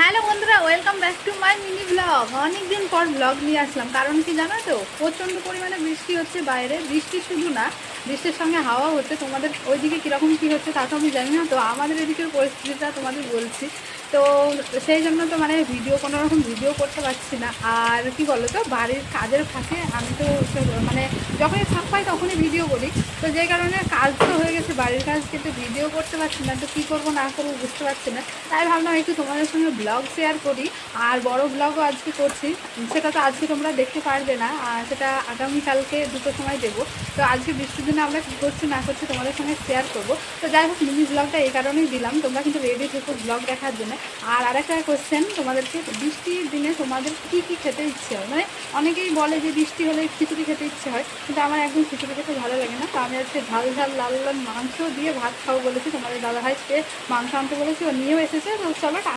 Hello বন্ধুরা, welcome back to my mini blog. অনেকদিন পর ব্লগ নিয়ে আসলাম, কারণ কি জানো তো, প্রচণ্ড পরিমাণে বৃষ্টি হচ্ছে বাইরে। বৃষ্টি শুধু না, বৃষ্টির সঙ্গে হাওয়া হচ্ছে। তোমাদের ওইদিকে কীরকম কী হচ্ছে তা তো আমি জানি না, তো আমাদের এদিকের পরিস্থিতিটা তোমাদের বলছি। তো সেই জন্য তো কোনো রকম ভিডিও করতে পারছি না। আর কি বলো তো, বাড়ির কাজের ফাঁকে আমি তো যখনই ফাঁক পাই তখনই ভিডিও করি। তো যে কারণে কাজ তো হয়ে গেছে, বাড়ির কাজ, কিন্তু ভিডিও করতে পারছি না। তো কী করবো না করবো বুঝতে পারছি না, তাই ভাবলাম একটু তোমাদের সঙ্গে ব্লগ শেয়ার করি। আর বড় ব্লগও আজকে করছি, সেটা তো আজকে তোমরা দেখতে পারবে না, আর সেটা আগামীকালকে দুটোর সময় দেবো। তো আজকে বৃষ্টির দিনে আমরা কী করছি না করছি তোমাদের সঙ্গে শেয়ার করবো। তো যাই হোক, মিনি ব্লগটা এই কারণেই দিলাম, তোমরা কিন্তু রেডি থেকো ব্লগ দেখার জন্য। আর আরেকটা কোয়েশ্চেন তোমাদেরকে, বৃষ্টির দিনে তোমাদের কী কী খেতে ইচ্ছে হয়? অনেকেই বলে যে বৃষ্টি হলে খিচুড়ি খেতে ইচ্ছে হয়, কিন্তু আমার একদম খিচুড়ি খেতে ভালো লাগে না। তো আমি আজকে ঝাল ঝাল লাল লাল মাংস দিয়ে ভাত খাবো বলেছি। তোমাদের দাদাভাই সে মাংস আনতে বলেছি, ও নিয়েও এসেছে। তো চলো।